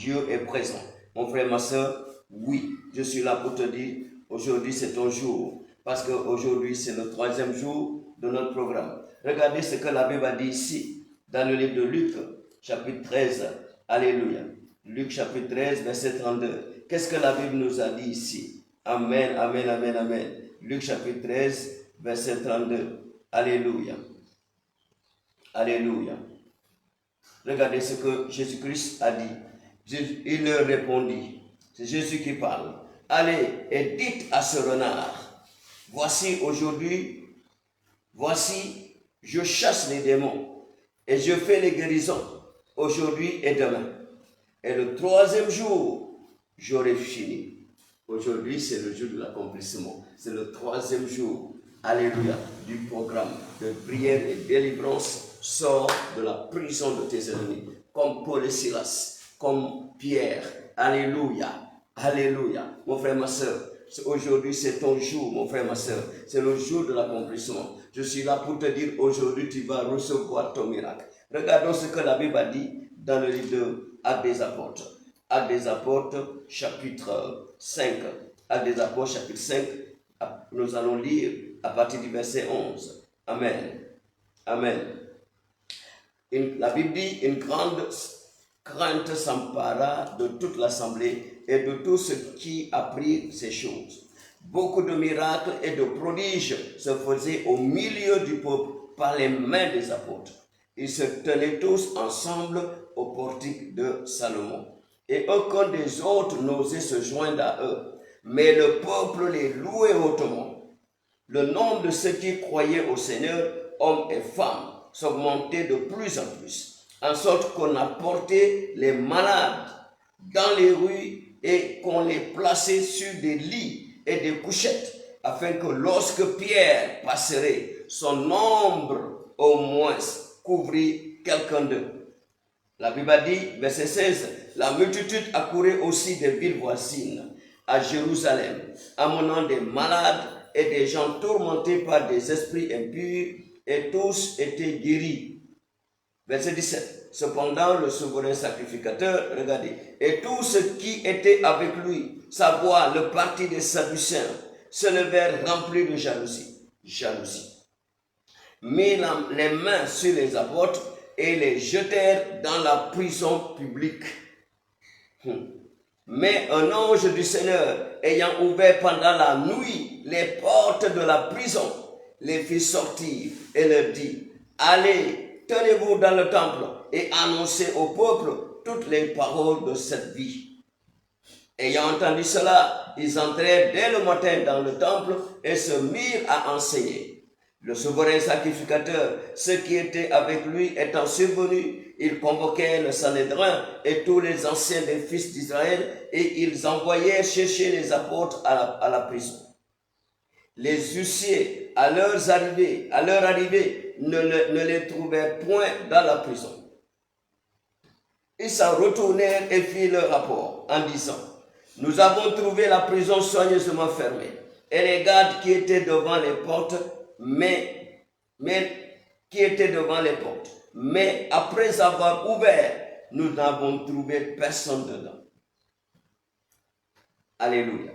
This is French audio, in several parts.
Dieu est présent. Mon frère, ma soeur, oui, je suis là pour te dire, aujourd'hui c'est ton jour. Parce qu'aujourd'hui c'est le 3e jour de notre programme. Regardez ce que la Bible a dit ici, dans le livre de Luc, chapitre 13. Alléluia. Luc chapitre 13, verset 32. Qu'est-ce que la Bible nous a dit ici? Amen, amen, amen, amen. Luc chapitre 13, verset 32. Alléluia. Alléluia. Regardez ce que Jésus-Christ a dit. Il leur répondit, c'est Jésus qui parle. Allez et dites à ce renard, voici aujourd'hui, voici, je chasse les démons et je fais les guérisons aujourd'hui et demain. Et le 3e jour, j'aurai fini. Aujourd'hui, c'est le jour de l'accomplissement. C'est le 3e jour, alléluia, du programme de prière et délivrance. Sors de la prison de tes ennemis, comme Paul et Silas, comme Pierre. Alléluia, alléluia. Mon frère, ma soeur, aujourd'hui c'est ton jour, mon frère, ma soeur. C'est le jour de l'accomplissement. Je suis là pour te dire, aujourd'hui tu vas recevoir ton miracle. Regardons ce que la Bible a dit dans le livre de Actes des Apôtres. Actes des Apôtres, chapitre 5. Actes des Apôtres, chapitre 5. Nous allons lire à partir du verset 11. Amen. Amen. La Bible dit, une grande crainte s'empara de toute l'assemblée et de tous ceux qui apprirent ces choses. Beaucoup de miracles et de prodiges se faisaient au milieu du peuple par les mains des apôtres. Ils se tenaient tous ensemble au portique de Salomon. Et aucun des autres n'osait se joindre à eux. Mais le peuple les louait hautement. Le nombre de ceux qui croyaient au Seigneur, hommes et femmes, s'augmentait de plus en plus, en sorte qu'on apportait les malades dans les rues et qu'on les plaçait sur des lits et des couchettes, afin que lorsque Pierre passerait, son ombre au moins couvrit quelqu'un d'eux. La Bible a dit, verset 16, la multitude accourait aussi des villes voisines à Jérusalem, amenant des malades et des gens tourmentés par des esprits impurs, et tous étaient guéris. Verset 17. Cependant, le souverain sacrificateur, regardez, et tous ceux qui étaient avec lui, savoir le parti des Sadducéens, se levèrent remplis de jalousie. Mit les mains sur les apôtres et les jetèrent dans la prison publique. Mais un ange du Seigneur, ayant ouvert pendant la nuit les portes de la prison, les fit sortir et leur dit, allez, tenez-vous dans le temple et annoncez au peuple toutes les paroles de cette vie. Ayant entendu cela, ils entrèrent dès le matin dans le temple et se mirent à enseigner. Le souverain sacrificateur, ceux qui étaient avec lui étant survenus, ils convoquèrent le Sanhédrin et tous les anciens des fils d'Israël et ils envoyèrent chercher les apôtres à la prison. Les huissiers, à leur arrivée, ne les trouvèrent point dans la prison. Ils s'en retournèrent et firent leur rapport en disant, nous avons trouvé la prison soigneusement fermée et les gardes qui étaient devant les portes, mais après avoir ouvert, nous n'avons trouvé personne dedans. Alléluia.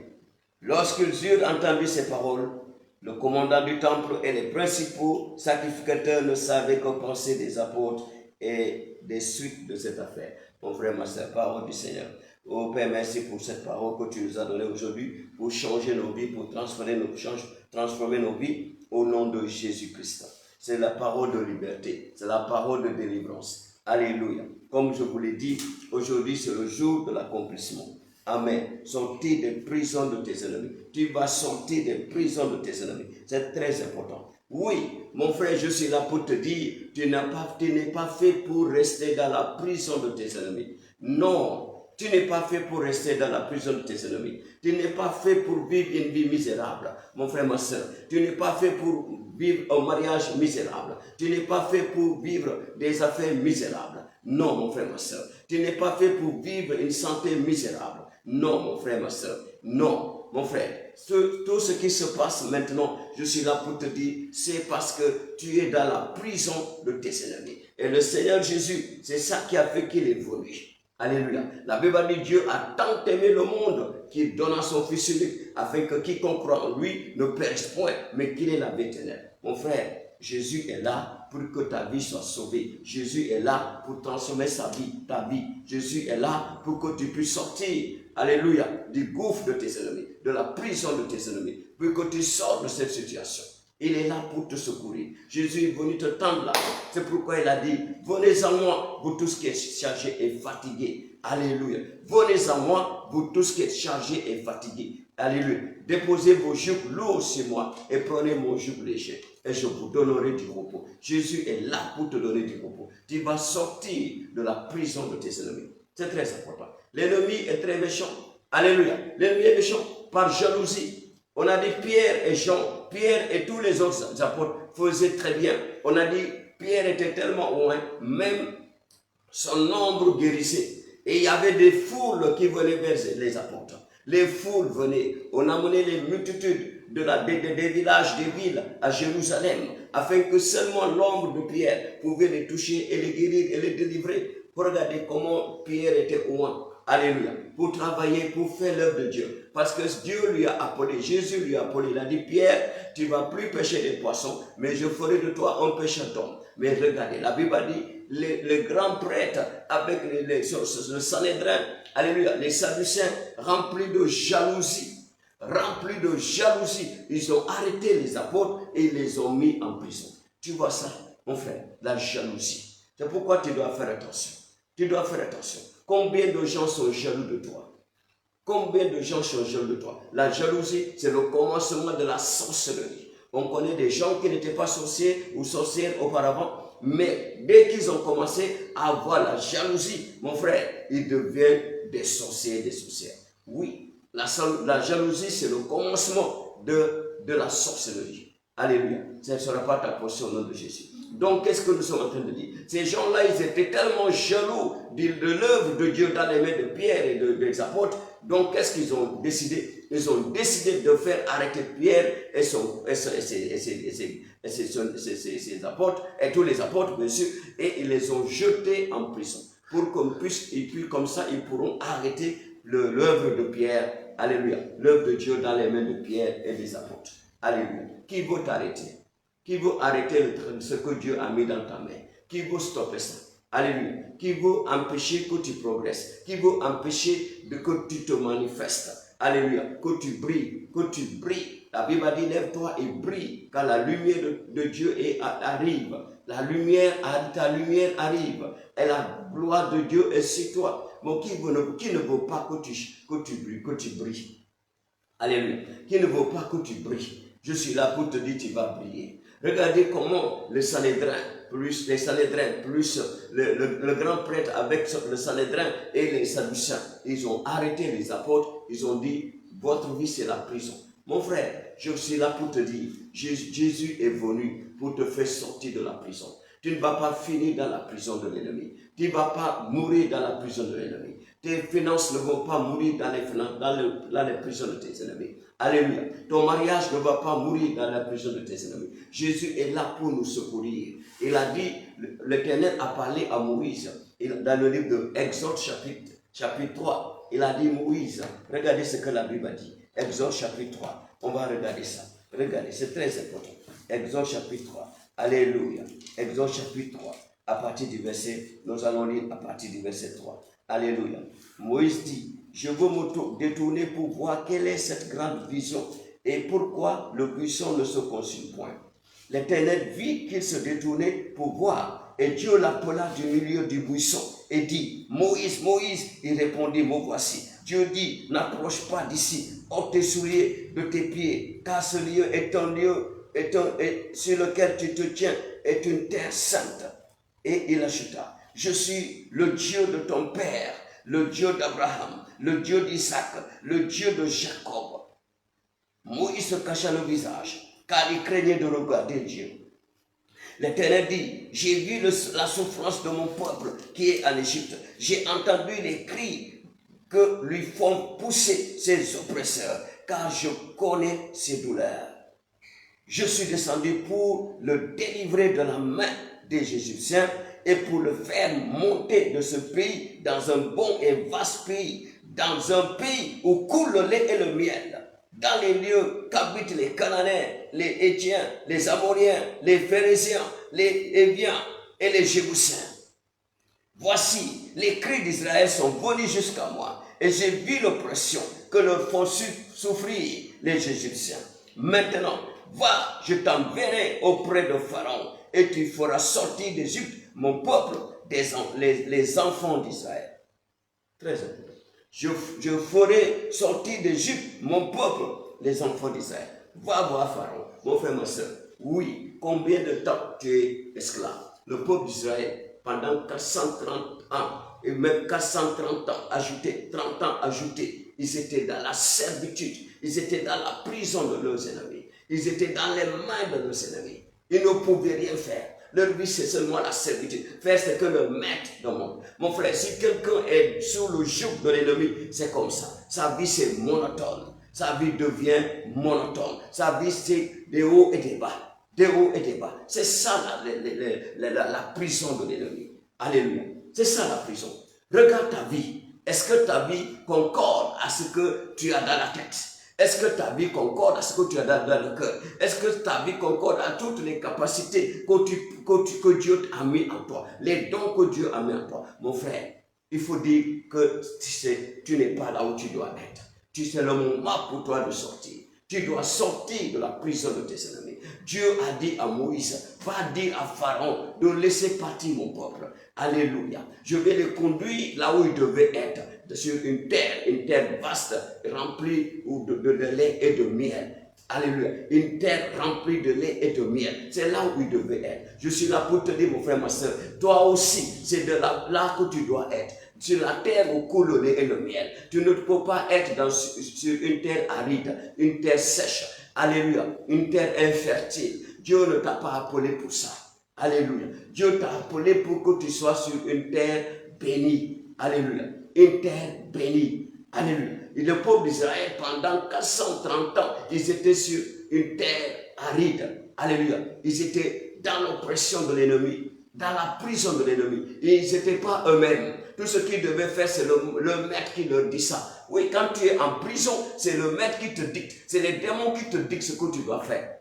Lorsqu'ils eurent entendu ces paroles, le commandant du temple et les principaux sacrificateurs ne savaient que penser des apôtres et des suites de cette affaire. Mon frère, ma soeur, parole du Seigneur. Oh Père, merci pour cette parole que tu nous as donnée aujourd'hui, pour changer nos vies, pour transformer nos vies au nom de Jésus-Christ. C'est la parole de liberté, c'est la parole de délivrance. Alléluia. Comme je vous l'ai dit, aujourd'hui c'est le jour de l'accomplissement. Amen. Sortir des prisons de tes ennemis. Tu vas sortir des prisons de tes ennemis. C'est très important. Oui, mon frère, je suis là pour te dire, tu n'es pas fait pour rester dans la prison de tes ennemis. Non. Tu n'es pas fait pour rester dans la prison de tes ennemis. Tu n'es pas fait pour vivre une vie misérable, mon frère, ma soeur. Tu n'es pas fait pour vivre un mariage misérable. Tu n'es pas fait pour vivre des affaires misérables. Non, mon frère, ma soeur. Tu n'es pas fait pour vivre une santé misérable. Non, mon frère, ma soeur. Non, mon frère. Tout ce qui se passe maintenant, je suis là pour te dire, c'est parce que tu es dans la prison de tes ennemis. Et le Seigneur Jésus, c'est ça qui a fait qu'il évolue. Alléluia. La Bible dit Dieu a tant aimé le monde qu'il donna son Fils unique afin que quiconque croit en lui ne périsse point, mais qu'il ait la vie éternelle. Mon frère, Jésus est là pour que ta vie soit sauvée. Jésus est là pour transformer ta vie. Jésus est là pour que tu puisses sortir, alléluia, du gouffre de tes ennemis, de la prison de tes ennemis, pour que tu sortes de cette situation. Il est là pour te secourir. Jésus est venu te tendre là. C'est pourquoi il a dit, venez à moi, vous tous qui êtes chargés et fatigués. Alléluia. Venez à moi, vous tous qui êtes chargés et fatigués. Alléluia. Déposez vos jougs lourds sur moi et prenez mon joug léger. Et je vous donnerai du repos. Jésus est là pour te donner du repos. Tu vas sortir de la prison de tes ennemis. C'est très important. L'ennemi est très méchant. Alléluia. L'ennemi est méchant par jalousie. On a dit Pierre et Jean, Pierre et tous les autres apôtres faisaient très bien. On a dit Pierre était tellement loin, même son ombre guérissait. Et il y avait des foules qui venaient vers les apôtres. Les foules venaient. On a mené les multitudes des villages, des villes à Jérusalem, afin que seulement l'ombre de Pierre pouvait les toucher et les guérir et les délivrer. Pour regarder comment Pierre était loin. Alléluia. Pour travailler, pour faire l'œuvre de Dieu. Parce que Dieu lui a appelé, Jésus lui a appelé. Il a dit, Pierre, tu ne vas plus pêcher des poissons, mais je ferai de toi un pêcheur d'hommes. Mais regardez, la Bible dit, les grands prêtres avec le Sanhédrin, alléluia, les Sadducéens remplis de jalousie, ils ont arrêté les apôtres et ils les ont mis en prison. Tu vois ça, mon frère, la jalousie. C'est pourquoi tu dois faire attention. Tu dois faire attention. Combien de gens sont jaloux de toi? Combien de gens sont jaloux de toi? La jalousie, c'est le commencement de la sorcellerie. On connaît des gens qui n'étaient pas sorciers ou sorcières auparavant, mais dès qu'ils ont commencé à avoir la jalousie, mon frère, ils deviennent des sorciers et des sorcières. Oui, la jalousie, c'est le commencement de la sorcellerie. Alléluia. Ce ne sera pas ta portion au nom de Jésus. Donc, qu'est-ce que nous sommes en train de dire? Ces gens-là, ils étaient tellement jaloux de l'œuvre de Dieu dans les mains de Pierre et des apôtres. Donc, qu'est-ce qu'ils ont décidé? Ils ont décidé de faire arrêter Pierre et ses apôtres, et tous les apôtres, bien sûr, et ils les ont jetés en prison. Pour qu'on puisse, et puis comme ça, ils pourront arrêter l'œuvre de Pierre. Alléluia. L'œuvre de Dieu dans les mains de Pierre et des apôtres. Alléluia. Qui veut t'arrêter? Qui veut arrêter ce que Dieu a mis dans ta main? Qui veut stopper ça? Alléluia. Qui veut empêcher que tu progresses? Qui veut empêcher que tu te manifestes? Alléluia. Que tu brilles. Que tu brilles. La Bible dit, lève-toi et brille, car la lumière de Dieu arrive. Ta lumière arrive. Et la gloire de Dieu est sur toi. Mais qui ne veut pas que tu brilles? Alléluia. Qui ne veut pas que tu brilles? Je suis là pour te dire, tu vas briller. Regardez comment le Sanhédrin, plus le grand prêtre avec le Sanhédrin et les Sadducéens, ils ont arrêté les apôtres, ils ont dit, votre vie c'est la prison. Mon frère, je suis là pour te dire, Jésus est venu pour te faire sortir de la prison. Tu ne vas pas finir dans la prison de l'ennemi. Tu ne vas pas mourir dans la prison de l'ennemi. Tes finances ne vont pas mourir dans les prisons de tes ennemis. Alléluia. Ton mariage ne va pas mourir dans la prison de tes ennemis. Jésus est là pour nous secourir. Il a dit, l'Éternel a parlé à Moïse. Dans le livre de Exode chapitre 3, il a dit, Moïse, regardez ce que la Bible dit. Exode chapitre 3. On va regarder ça. Regardez, c'est très important. Exode chapitre 3. Alléluia. Exode chapitre 3. À partir du verset, nous allons lire à partir du verset 3. Alléluia. Moïse dit, je veux me détourner pour voir quelle est cette grande vision et pourquoi le buisson ne se consume point. L'Éternel vit qu'il se détournait pour voir, et Dieu l'appela du milieu du buisson et dit, Moïse, Moïse, il répondit, me voici. Dieu dit, n'approche pas d'ici, ôte tes souliers de tes pieds, car ce lieu est un lieu sur lequel tu te tiens est une terre sainte. Et il ajouta, je suis le Dieu de ton père, le Dieu d'Abraham, le Dieu d'Isaac, le Dieu de Jacob. Moïse se cacha le visage, car il craignait de regarder Dieu. L'Éternel dit, j'ai vu la souffrance de mon peuple qui est en Égypte. J'ai entendu les cris que lui font pousser ses oppresseurs, car je connais ses douleurs. Je suis descendu pour le délivrer de la main des Égyptiens et pour le faire monter de ce pays dans un bon et vaste pays, dans un pays où coule le lait et le miel, dans les lieux qu'habitent les Cananéens, les Hétiens, les Amoriens, les Phérésiens, les Héviens et les Jébusiens. Voici, les cris d'Israël sont venus jusqu'à moi, et j'ai vu l'oppression que leur font souffrir les Égyptiens. Maintenant, va, je t'enverrai auprès de Pharaon, et tu feras sortir d'Égypte mon peuple, les enfants d'Israël. Très important. Je ferai sortir d'Égypte mon peuple, les enfants d'Israël. Va voir Pharaon, mon frère, ma soeur. Oui, combien de temps tu es esclave? Le peuple d'Israël, pendant 430 ans, et même 430 ans ajoutés, 30 ans ajoutés, ils étaient dans la servitude, ils étaient dans la prison de leurs ennemis, ils étaient dans les mains de leurs ennemis. Ils ne pouvaient rien faire. Leur vie, c'est seulement la servitude. Faire ce que le maître demande. Mon frère, si quelqu'un est sous le joug de l'ennemi, c'est comme ça. Sa vie, c'est monotone. Sa vie devient monotone. Sa vie, c'est des hauts et des bas. Des hauts et des bas. C'est ça la prison de l'ennemi. Alléluia. C'est ça la prison. Regarde ta vie. Est-ce que ta vie concorde à ce que tu as dans la tête? Est-ce que ta vie concorde à ce que tu as dans le cœur? Est-ce que ta vie concorde à toutes les capacités que Dieu a mis en toi? Les dons que Dieu a mis en toi. Mon frère, il faut dire que tu n'es pas là où tu dois être. C'est le moment pour toi de sortir. Tu dois sortir de la prison de tes ennemis. Dieu a dit à Moïse, va dire à Pharaon de laisser partir mon peuple. Alléluia. Je vais les conduire là où ils devaient être, sur une terre vaste, remplie de lait et de miel. Alléluia. Une terre remplie de lait et de miel. C'est là où ils devaient être. Je suis là pour te dire, mon frère, ma soeur, toi aussi, c'est de là que tu dois être. Sur la terre où coule le lait et le miel. Tu ne peux pas être sur une terre aride, une terre sèche. Alléluia. Une terre infertile. Dieu ne t'a pas appelé pour ça. Alléluia. Dieu t'a appelé pour que tu sois sur une terre bénie. Alléluia. Une terre bénie. Alléluia. Et le peuple d'Israël, pendant 430 ans, ils étaient sur une terre aride. Alléluia. Ils étaient dans l'oppression de l'ennemi, dans la prison de l'ennemi. Ils n'étaient pas eux-mêmes. Tout ce qu'ils devaient faire, c'est le maître qui leur dit ça. Oui, quand tu es en prison, c'est le maître qui te dicte. C'est les démons qui te dictent ce que tu dois faire.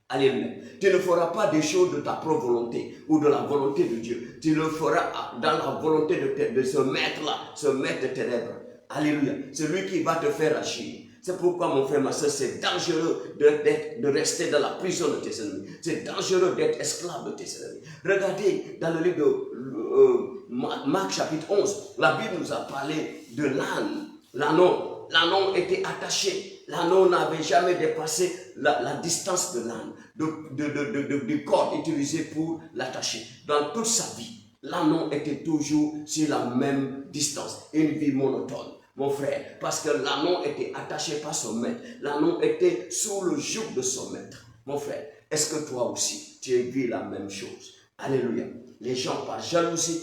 Alléluia. Tu ne feras pas des choses de ta propre volonté ou de la volonté de Dieu. Tu le feras dans la volonté de ce maître-là, ce maître de ténèbres. Alléluia. C'est lui qui va te faire agir. C'est pourquoi, mon frère, ma soeur, c'est dangereux de rester dans la prison de tes ennemis. C'est dangereux d'être esclave de tes ennemis. Regardez dans le livre de Marc chapitre 11, la Bible nous a parlé de l'âne. L'ânon était attaché. L'ânon n'avait jamais dépassé la distance de l'âne, du corps utilisé pour l'attacher. Dans toute sa vie, l'ânon était toujours sur la même distance, une vie monotone. Mon frère, parce que l'ânon était attaché par son maître. L'ânon était sous le joug de son maître. Mon frère, est-ce que toi aussi, tu as vu la même chose? Alléluia. Les gens, par jalousie,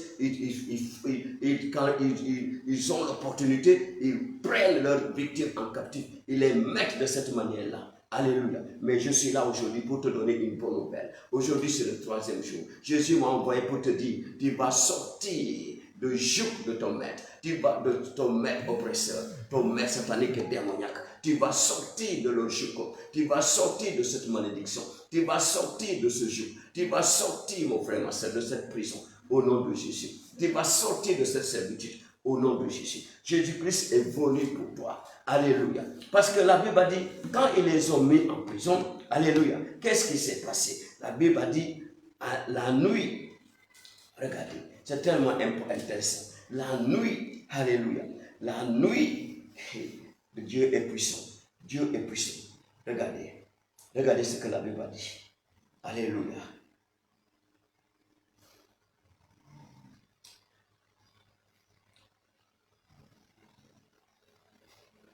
quand ils ont l'opportunité, ils prennent leurs victimes en captif. Ils les mettent de cette manière-là. Alléluia. Mais je suis là aujourd'hui pour te donner une bonne nouvelle. Aujourd'hui, c'est le 3e jour. Jésus m'a envoyé pour te dire, tu vas sortir de joug de ton maître, de ton maître oppresseur, ton maître satanique et démoniaque. Tu vas sortir de leur joug, tu vas sortir de cette malédiction, tu vas sortir de ce joug, tu vas sortir, mon frère, ma soeur, de cette prison, au nom de Jésus. Tu vas sortir de cette servitude, au nom de Jésus. Jésus-Christ est venu pour toi. Alléluia. Parce que la Bible a dit, quand ils les ont mis en prison, alléluia, qu'est-ce qui s'est passé? La Bible a dit, la nuit, regardez, c'est tellement intéressant. La nuit, alléluia, la nuit, Dieu est puissant. Dieu est puissant. Regardez ce que la Bible a dit. Alléluia.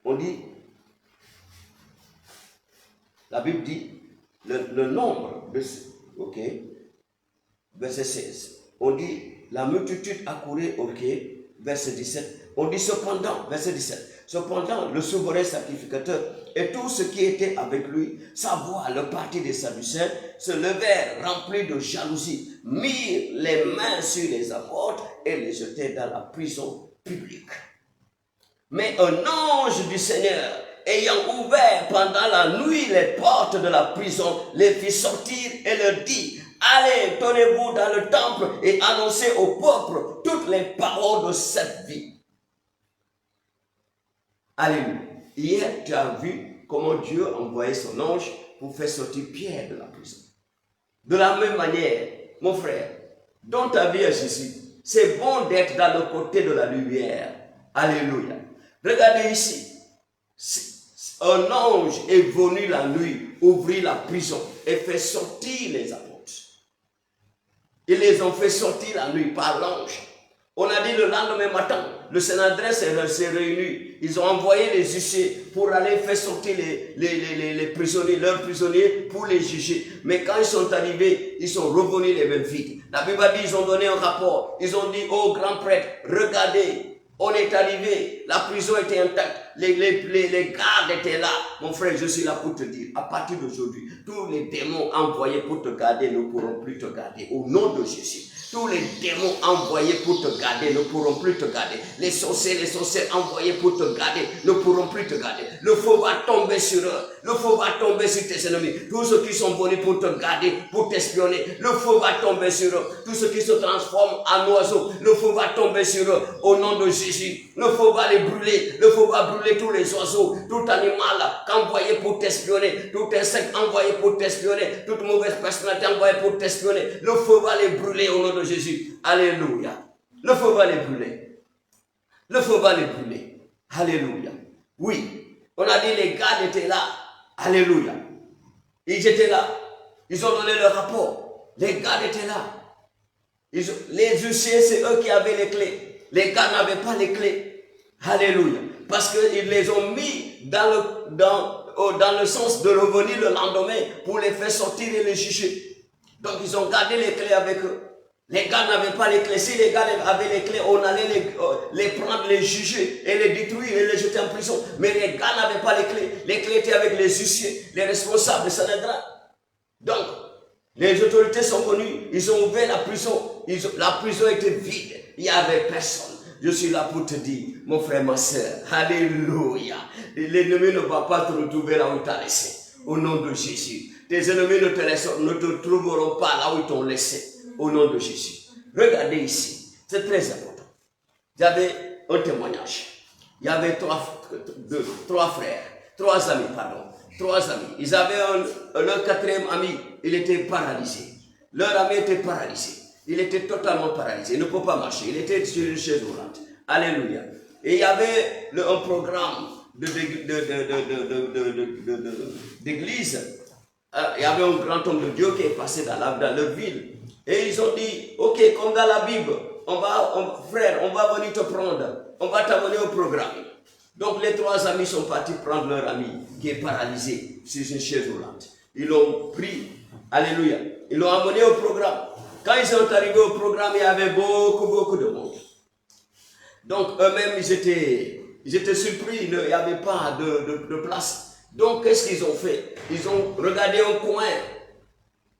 On dit, la Bible dit, le nombre de... Ok, verset 16. On dit, la multitude accourait au quai, verset 17, On dit cependant, verset 17, cependant le souverain sacrificateur et tous ceux qui étaient avec lui, savoir le parti des Sadducéens, se levèrent remplis de jalousie, mirent les mains sur les apôtres et les jetèrent dans la prison publique. Mais un ange du Seigneur, ayant ouvert pendant la nuit les portes de la prison, les fit sortir et leur dit, allez, tenez-vous dans le temple et annoncez au peuple toutes les paroles de cette vie. Alléluia. Hier, tu as vu comment Dieu envoyait son ange pour faire sortir Pierre de la prison. De la même manière, mon frère, dans ta vie à Jésus, c'est bon d'être dans le côté de la lumière. Alléluia. Regardez ici. Un ange est venu la nuit, ouvrir la prison et fait sortir les apôtres. Ils les ont fait sortir la nuit par l'ange. On a dit le lendemain matin, le Sanhédrin s'est réuni. Ils ont envoyé les huissiers pour aller faire sortir les prisonniers, leurs prisonniers, pour les juger. Mais quand ils sont arrivés, ils sont revenus les mêmes vides. La Bible dit, ils ont donné un rapport. Ils ont dit, oh grand prêtre, regardez, on est arrivé, la prison était intacte, les gardes étaient là. Mon frère, je suis là pour te dire, à partir d'aujourd'hui, tous les démons envoyés pour te garder ne pourront plus te garder. Au nom de Jésus. Tous les démons envoyés pour te garder ne pourront plus te garder. Les sorciers envoyés pour te garder ne pourront plus te garder. Le feu va tomber sur eux. Le feu va tomber sur tes ennemis. Tous ceux qui sont venus pour te garder, pour t'espionner, le feu va tomber sur eux. Tous ceux qui se transforment en oiseaux, le feu va tomber sur eux. Au nom de Jésus, le feu va les brûler. Le feu va brûler tous les oiseaux, tout animal envoyé pour t'espionner, tout insecte envoyé pour t'espionner, toute mauvaise personnalité envoyée pour t'espionner. Le feu va les brûler au nom de Jésus. Alléluia. Le feu va les brûler. Le feu va les brûler. Alléluia. Oui. On a dit les gardes étaient là. Alléluia. Ils étaient là. Ils ont donné le rapport. Les gardes étaient là. Les huissiers, c'est eux qui avaient les clés. Les gardes n'avaient pas les clés. Alléluia. Parce qu'ils les ont mis dans le sens de revenir le lendemain pour les faire sortir et les juger. Donc ils ont gardé les clés avec eux. Les gars n'avaient pas les clés. Si les gars avaient les clés, on allait les prendre, les juger et les détruire et les jeter en prison. Mais les gars n'avaient pas les clés. Les clés étaient avec les huissiers, les responsables de Sanhédrin. Donc, les autorités sont venues, ils ont ouvert la prison. La prison était vide. Il n'y avait personne. Je suis là pour te dire, mon frère, ma soeur, alléluia. L'ennemi ne va pas te retrouver là où il t'a laissé. Au nom de Jésus. Tes ennemis ne te trouveront pas là où ils t'ont laissé. Au nom de Jésus. Regardez ici. C'est très important. Il y avait un témoignage. Il y avait trois frères. Trois amis. Ils avaient leur quatrième ami. Il était paralysé. Leur ami était paralysé. Il était totalement paralysé. Il ne peut pas marcher. Il était sur une chaise roulante. Alléluia. Et il y avait un programme d'église. Il y avait un grand homme de Dieu qui est passé dans leur ville. Et ils ont dit, ok, comme dans la Bible, frère, on va venir te prendre. On va t'amener au programme. Donc les trois amis sont partis prendre leur ami qui est paralysé sur une chaise roulante. Ils l'ont pris. Alléluia. Ils l'ont amené au programme. Quand ils sont arrivés au programme, il y avait beaucoup de monde. Donc eux-mêmes, ils étaient surpris. Il n'y avait pas de place. Donc qu'est-ce qu'ils ont fait? Ils ont regardé un coin.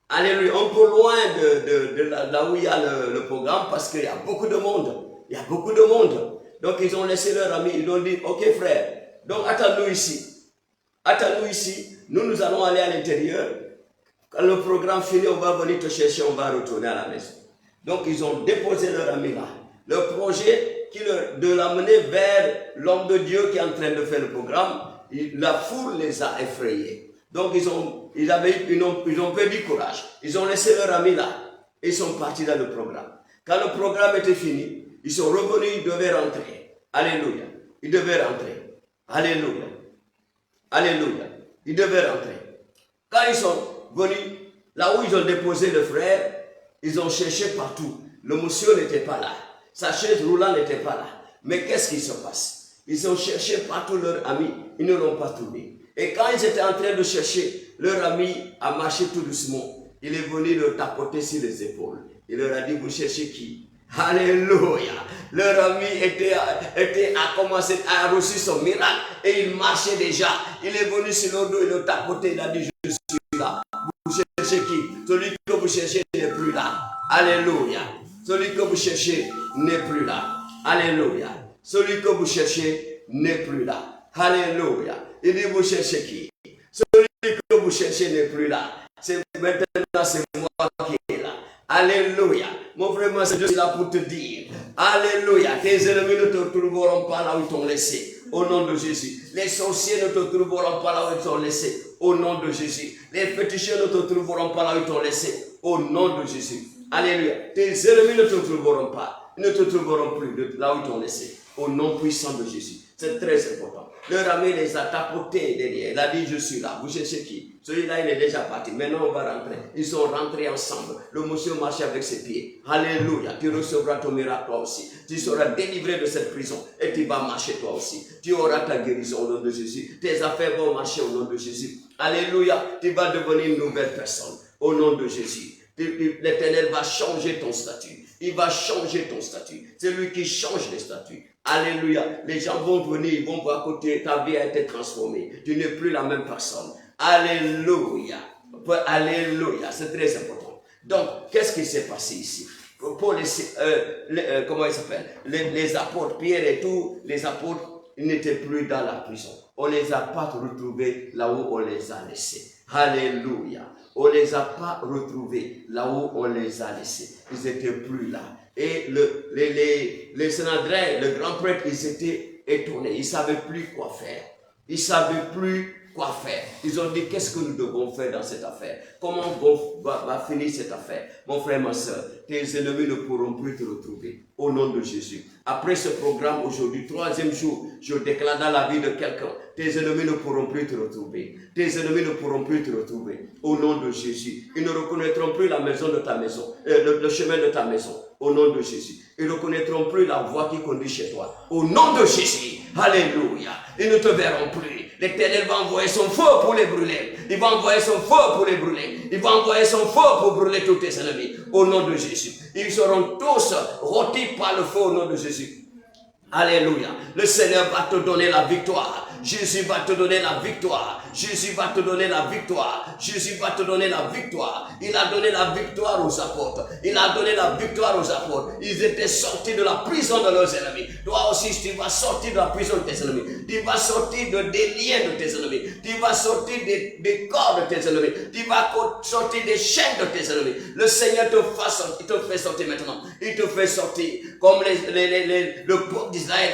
Alléluia, un peu loin de là où il y a le programme, parce qu'il y a beaucoup de monde. Il y a beaucoup de monde. Donc ils ont laissé leur ami, ils ont dit, ok frère, donc attends-nous ici. Attends-nous ici, nous allons aller à l'intérieur. Quand le programme finit, on va venir te chercher, on va retourner à la maison. Donc ils ont déposé leur ami là. Le projet de l'amener vers l'homme de Dieu qui est en train de faire le programme, la foule les a effrayés. Donc ils ont perdu courage. Ils ont laissé leur ami là. Et ils sont partis dans le programme. Quand le programme était fini, ils sont revenus, ils devaient rentrer. Alléluia. Ils devaient rentrer. Alléluia. Alléluia. Ils devaient rentrer. Quand ils sont venus, là où ils ont déposé le frère, ils ont cherché partout. Le monsieur n'était pas là. Sa chaise roulante n'était pas là. Mais qu'est-ce qui se passe? Ils ont cherché partout leur ami. Ils ne l'ont pas trouvé. Et quand ils étaient en train de chercher, leur ami a marché tout doucement. Il est venu leur tapoter sur les épaules. Il leur a dit, vous cherchez qui? Alléluia. Leur ami a commencé à reçu son miracle et il marchait déjà. Il est venu sur le dos, il a tapoté, il a dit je suis là. Vous cherchez qui? Celui que vous cherchez n'est plus là. Alléluia. Celui que vous cherchez n'est plus là. Alléluia. Celui que vous cherchez n'est plus là. Alléluia. Il dit vous cherchez qui? Celui que vous cherchez n'est plus là. C'est maintenant c'est moi qui est là. Alléluia. Mon frère, moi, je suis là pour te dire. Alléluia. Tes ennemis ne te trouveront pas là où ils t'ont laissé. Au nom de Jésus. Les sorciers ne te trouveront pas là où ils t'ont laissé. Au nom de Jésus. Les féticheurs ne te trouveront pas là où ils t'ont laissé. Au nom de Jésus. Alléluia. Tes ennemis ne te trouveront pas. Ils ne te trouveront plus là où ils t'ont laissé. Au nom puissant de Jésus. C'est très important. Leur ami les a tapotés derrière. Il a dit, je suis là. Vous cherchez qui? Celui-là, il est déjà parti. Maintenant, on va rentrer. Ils sont rentrés ensemble. Le monsieur marchait avec ses pieds. Alléluia. Tu recevras ton miracle toi aussi. Tu seras délivré de cette prison. Et tu vas marcher toi aussi. Tu auras ta guérison au nom de Jésus. Tes affaires vont marcher au nom de Jésus. Alléluia. Tu vas devenir une nouvelle personne. Au nom de Jésus. L'Éternel va changer ton statut. Il va changer ton statut. C'est lui qui change les statuts. Alléluia. Les gens vont venir, ils vont voir que ta vie a été transformée. Tu n'es plus la même personne. Alléluia. Alléluia. C'est très important. Donc, qu'est-ce qui s'est passé ici? Pour comment il s'appelle? Les apôtres, Pierre et tous les apôtres, ils n'étaient plus dans la prison. On ne les a pas retrouvés là où on les a laissés. Alléluia. On ne les a pas retrouvés là où on les a laissés. Ils n'étaient plus là. Et les Sanhedrin, le grand prêtre, ils étaient étonnés. Ils ne savaient plus quoi faire. Ils ne savaient plus quoi faire. Ils ont dit, qu'est-ce que nous devons faire dans cette affaire? Comment va finir cette affaire? Mon frère, ma soeur, tes ennemis ne pourront plus te retrouver. Au nom de Jésus. Après ce programme aujourd'hui, 3e jour, je déclare dans la vie de quelqu'un, tes ennemis ne pourront plus te retrouver. Tes ennemis ne pourront plus te retrouver. Au nom de Jésus. Ils ne reconnaîtront plus la maison de ta maison, le chemin de ta maison. Au nom de Jésus. Ils ne reconnaîtront plus la voie qui conduit chez toi. Au nom de Jésus. Alléluia. Ils ne te verront plus. L'Éternel va envoyer son feu pour les brûler. Il va envoyer son feu pour les brûler. Il va envoyer son feu pour brûler tous tes ennemis. Au nom de Jésus. Ils seront tous rôtis par le feu au nom de Jésus. Alléluia. Le Seigneur va te donner la victoire. Jésus va te donner la victoire. Jésus va te donner la victoire. Jésus va te donner la victoire. Il a donné la victoire aux apôtres. Il a donné la victoire aux apôtres. Ils étaient sortis de la prison de leurs ennemis. Toi aussi, tu vas sortir de la prison de tes ennemis. Tu vas sortir des liens de tes ennemis. Tu vas sortir des corps de tes ennemis. Tu vas sortir des chaînes de tes ennemis. Le Seigneur te fait sortir maintenant. Il te fait sortir comme le peuple d'Israël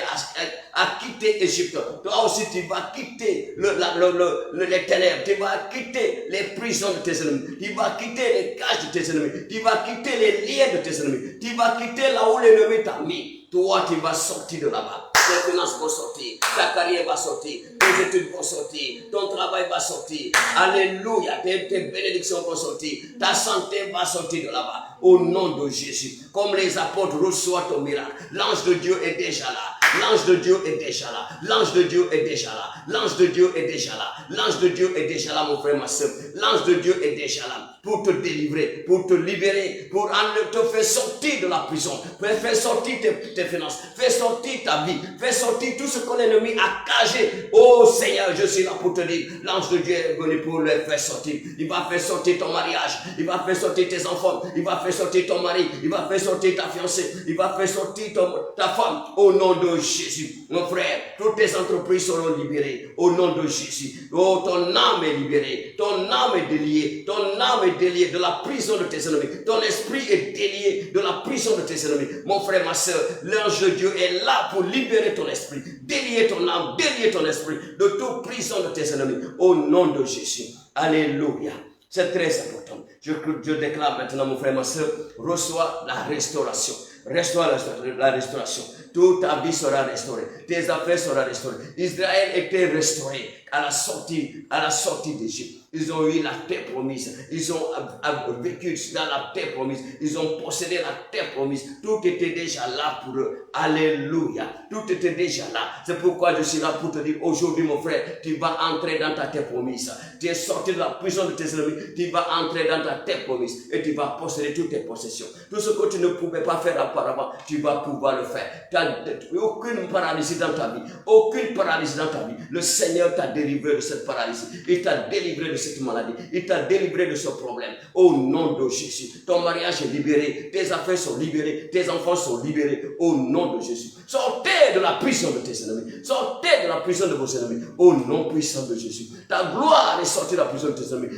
a quitté l'Égypte. Toi aussi, tu vas quitter les ténèbres. Tu vas quitter les prisons de tes ennemis. Tu vas quitter les cages de tes ennemis. Tu vas quitter les liens de tes ennemis. Tu vas quitter là où l'ennemi t'a mis. Toi, tu vas sortir de là-bas. Tes finances vont sortir. Ta carrière va sortir. Tes études vont sortir. Ton travail va sortir. Alléluia. Tes bénédictions vont sortir. Ta santé va sortir de là-bas. Au nom de Jésus. Comme les apôtres reçoivent ton miracle. L'ange de Dieu est déjà là. L'ange de Dieu est déjà là. L'ange de Dieu est déjà là. L'ange de Dieu est déjà là. L'ange de Dieu est déjà là, mon frère, ma soeur. L'ange de Dieu est déjà là pour te délivrer, pour te libérer, pour te faire sortir de la prison, pour faire sortir tes finances, faire sortir ta vie, faire sortir tout ce que l'ennemi a cagé. Oh Seigneur, je suis là pour te dire, l'ange de Dieu est venu pour le faire sortir. Il va faire sortir ton mariage, il va faire sortir tes enfants, il va faire sortir ton mari, il va faire sortir ta fiancée, il va faire sortir ta femme. Au nom de Jésus, mon frère, toutes tes entreprises seront libérées. Au nom de Jésus. Oh, ton âme est libérée, ton âme est déliée, ton âme est déliée de la prison de tes ennemis. Ton esprit est délié de la prison de tes ennemis. Mon frère, ma soeur, l'ange de Dieu est là pour libérer ton esprit, délier ton âme, délier ton esprit de toute prison de tes ennemis. Au nom de Jésus. Alléluia. C'est très important. Je déclare maintenant, mon frère, ma soeur, reçois la restauration. Reçois la restauration. toute ta vie sera restaurée. Tes affaires seront restaurées. Israël était restauré à la sortie d'Égypte. Ils ont eu la terre promise. Ils ont vécu dans la terre promise. Ils ont possédé la terre promise. Tout était déjà là pour eux. Alléluia. Tout était déjà là. C'est pourquoi je suis là pour te dire aujourd'hui, mon frère, tu vas entrer dans ta terre promise. Tu es sorti de la prison de tes ennemis. Tu vas entrer dans ta terre promise. Et tu vas posséder toutes tes possessions. Tout ce que tu ne pouvais pas faire auparavant, tu vas pouvoir le faire. Tu n'as aucune paralysie dans ta vie. Aucune paralysie dans ta vie. Le Seigneur t'a délivré de cette paralysie. Il t'a délivré de cette maladie. Il t'a délivré de ce problème. Au nom de Jésus. Ton mariage est libéré. Tes affaires sont libérées. Tes enfants sont libérés. Au nom de Jésus. Sortez de la prison de tes ennemis. Sortez de la prison de vos ennemis. Au nom puissant de Jésus. Ta gloire est sortie de la prison de tes ennemis.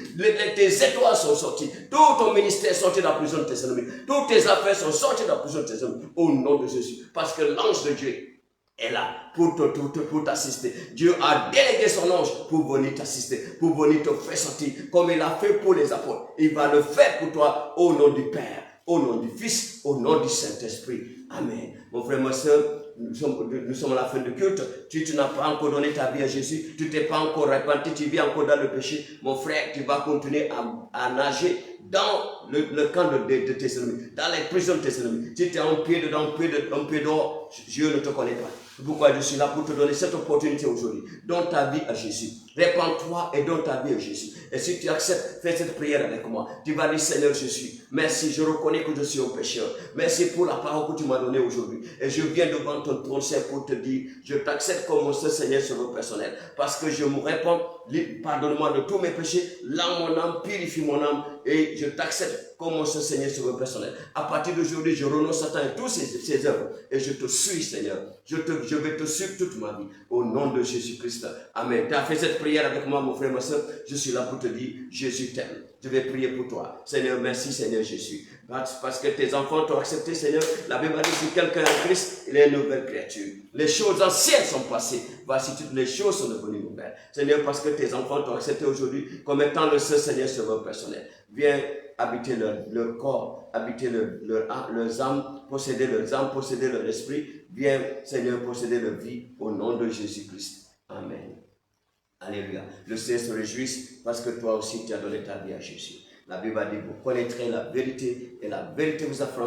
Tes étoiles sont sorties. Tout ton ministère est sorti de la prison de tes ennemis. Toutes tes affaires sont sorties de la prison de tes ennemis. Au nom de Jésus. Parce que l'ange de Dieu est là pour t'assister. Dieu a délégué son ange pour venir t'assister, pour venir te faire sortir, comme il a fait pour les apôtres. Il va le faire pour toi au nom du Père, au nom du Fils, au nom du Saint-Esprit. Amen. Mon frère, ma soeur, nous sommes à la fin du culte. Tu n'as pas encore donné ta vie à Jésus. Tu t'es pas encore repenti. Tu vis encore dans le péché. Mon frère, tu vas continuer à nager dans le camp de tes ennemis, dans les prisons de tes ennemis. Si tu es un pied dedans, un pied dehors, Dieu ne te connaît pas. C'est pourquoi je suis là pour te donner cette opportunité aujourd'hui. Donne ta vie à Jésus. Répands-toi et donne ta vie à Jésus. Et si tu acceptes, fais cette prière avec moi. Tu vas dire, Seigneur Jésus, merci, je reconnais que je suis un pécheur. Merci pour la parole que tu m'as donnée aujourd'hui. Et je viens devant ton trône Saint pour te dire, je t'accepte comme mon seul Seigneur Sauveur personnel. Parce que je me réponds, pardonne-moi de tous mes péchés, lave mon âme, purifie mon âme, et je t'accepte comme mon seul Seigneur Sauveur personnel. À partir d'aujourd'hui, je renonce à Satan et tous ses œuvres. Et je te suis, Seigneur. Je vais te suivre toute ma vie. Au nom de Jésus-Christ. Amen. Tu as fait cette prière avec moi, mon frère, ma soeur. Je suis là pour te dire, Jésus t'aime. Je vais prier pour toi. Seigneur, merci, Seigneur Jésus. Parce que tes enfants t'ont accepté, Seigneur. La Bible dit, si quelqu'un est en Christ, il est une nouvelle créature. Les choses anciennes sont passées. Voici toutes les choses sont devenues nouvelles. Seigneur, parce que tes enfants t'ont accepté aujourd'hui comme étant le seul Seigneur Sauveur personnel. Viens habiter leur corps, habiter leurs âmes, posséder leurs âmes, posséder leur esprit. Viens, Seigneur, posséder leur vie au nom de Jésus-Christ. Amen. Alléluia. Le Seigneur se réjouisse parce que toi aussi tu as donné ta vie à Jésus. La Bible dit, vous connaîtrez la vérité et la vérité vous affranchira.